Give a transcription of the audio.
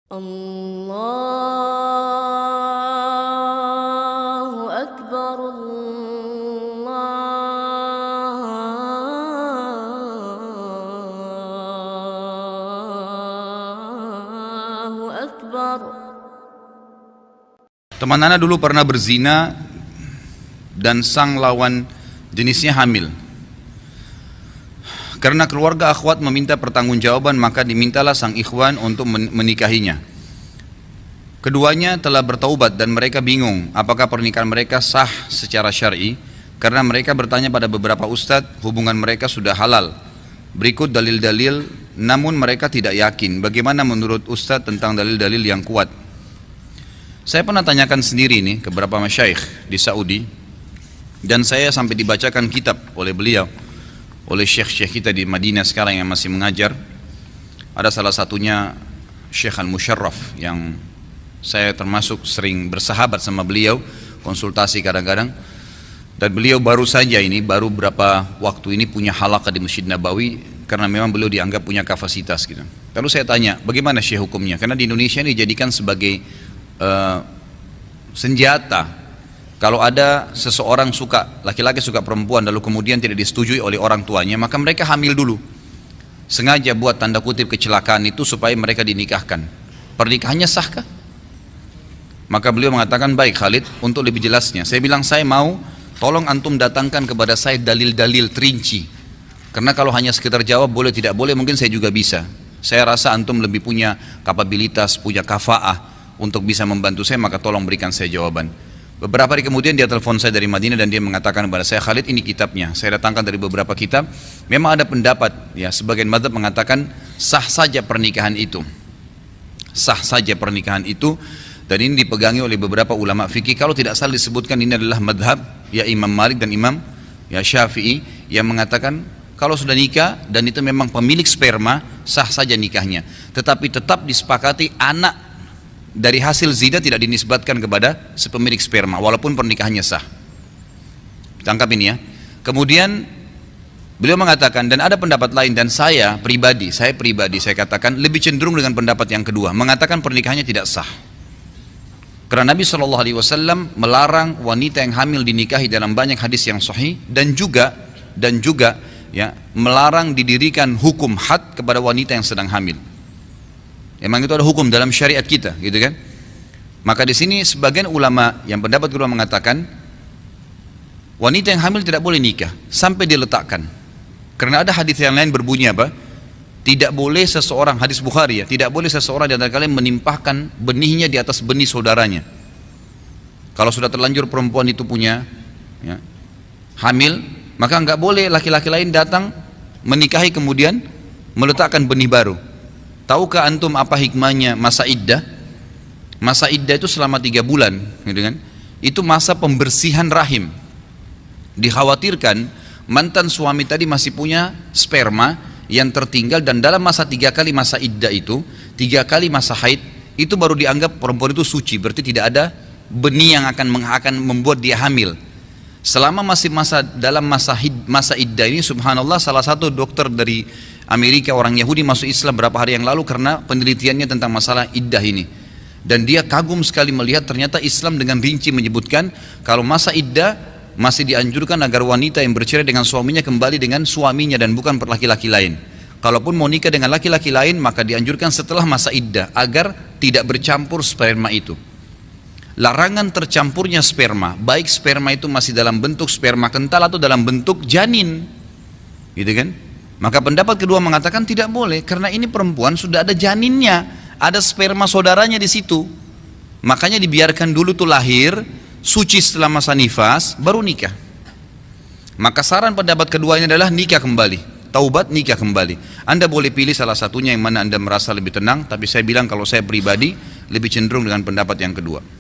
Allahu Akbar, Allahu Akbar. Teman Ana dulu pernah berzina dan sang lawan jenisnya hamil. Karena keluarga akhwat meminta pertanggungjawaban, maka dimintalah sang ikhwan untuk menikahinya. Keduanya telah bertaubat dan mereka bingung apakah pernikahan mereka sah secara syar'i, karena mereka bertanya pada beberapa ustadz, hubungan mereka sudah halal. Berikut dalil-dalil, namun mereka tidak yakin. Bagaimana menurut ustadz tentang dalil-dalil yang kuat? Saya pernah tanyakan sendiri nih ke beberapa masyaikh di Saudi, dan saya sampai dibacakan kitab oleh beliau, oleh syekh-syekh kita di Madinah sekarang yang masih mengajar. Ada salah satunya Syekh Al-Musharraf yang saya termasuk sering bersahabat sama beliau, konsultasi kadang-kadang. Dan beliau baru saja ini, baru berapa waktu ini punya halaqah di Masjid Nabawi, karena memang beliau dianggap punya kapasitas gitu. Lalu saya tanya, bagaimana syekh hukumnya? Karena di Indonesia ini dijadikan sebagai senjata. Kalau ada seseorang suka, laki-laki suka perempuan, lalu kemudian tidak disetujui oleh orang tuanya, maka mereka hamil dulu. Sengaja buat tanda kutip kecelakaan itu supaya mereka dinikahkan. Pernikahannya sahkah? Maka beliau mengatakan, baik Khalid, untuk lebih jelasnya, saya bilang saya mau, tolong antum datangkan kepada saya dalil-dalil terinci. Karena kalau hanya sekedar jawab boleh tidak boleh, mungkin saya juga bisa. Saya rasa antum lebih punya kapabilitas, punya kafa'ah untuk bisa membantu saya, maka tolong berikan saya jawaban. Beberapa hari kemudian dia telepon saya dari Madinah dan dia mengatakan kepada saya, Khalid, ini kitabnya. Saya datangkan dari beberapa kitab. Memang ada pendapat, ya sebagian mazhab mengatakan sah saja pernikahan itu. Sah saja pernikahan itu, dan ini dipegangi oleh beberapa ulama fikih. Kalau tidak salah disebutkan ini adalah mazhab ya Imam Malik dan Imam ya Syafi'i yang mengatakan kalau sudah nikah dan itu memang pemilik sperma, sah saja nikahnya. Tetapi tetap disepakati anak dari hasil zina tidak dinisbatkan kepada sepemilik sperma walaupun pernikahannya sah. Tangkap ini ya. Kemudian beliau mengatakan, dan ada pendapat lain, dan saya pribadi saya katakan lebih cenderung dengan pendapat yang kedua, mengatakan pernikahannya tidak sah. Karena Nabi SAW melarang wanita yang hamil dinikahi dalam banyak hadis yang sahih, dan juga ya melarang didirikan hukum had kepada wanita yang sedang hamil. Emang itu ada hukum dalam syariat kita, gitu kan? Maka di sini sebagian ulama yang pendapat kedua mengatakan wanita yang hamil tidak boleh nikah sampai diletakkan. Karena ada hadis yang lain berbunyi apa? Tidak boleh seseorang, hadis Bukhari ya, tidak boleh seseorang di antara kalian menimpahkan benihnya di atas benih saudaranya. Kalau sudah terlanjur perempuan itu punya ya, hamil, maka enggak boleh laki-laki lain datang menikahi kemudian meletakkan benih baru. Tahukah antum apa hikmahnya masa iddah? Masa iddah itu selama 3 bulan, gitu kan? Itu masa pembersihan rahim. Dikhawatirkan mantan suami tadi masih punya sperma yang tertinggal, dan dalam masa 3 kali masa iddah itu, 3 kali masa haid, itu baru dianggap perempuan itu suci. Berarti tidak ada benih yang akan membuat dia hamil. Selama masih dalam masa iddah ini, subhanallah, salah satu dokter dari Amerika, orang Yahudi, masuk Islam berapa hari yang lalu karena penelitiannya tentang masalah iddah ini. Dan dia kagum sekali melihat ternyata Islam dengan rinci menyebutkan kalau masa iddah masih dianjurkan agar wanita yang bercerai dengan suaminya kembali dengan suaminya dan bukan laki-laki lain. Kalaupun mau nikah dengan laki-laki lain, maka dianjurkan setelah masa iddah agar tidak bercampur sperma itu. Larangan tercampurnya sperma, baik sperma itu masih dalam bentuk sperma kental atau dalam bentuk janin, gitu kan? Maka pendapat kedua mengatakan tidak boleh, karena ini perempuan sudah ada janinnya, ada sperma saudaranya di situ. Makanya dibiarkan dulu tuh lahir, suci setelah masa nifas, baru nikah. Maka saran pendapat kedua ini adalah nikah kembali, taubat nikah kembali. Anda boleh pilih salah satunya yang mana Anda merasa lebih tenang, tapi saya bilang kalau saya pribadi lebih cenderung dengan pendapat yang kedua.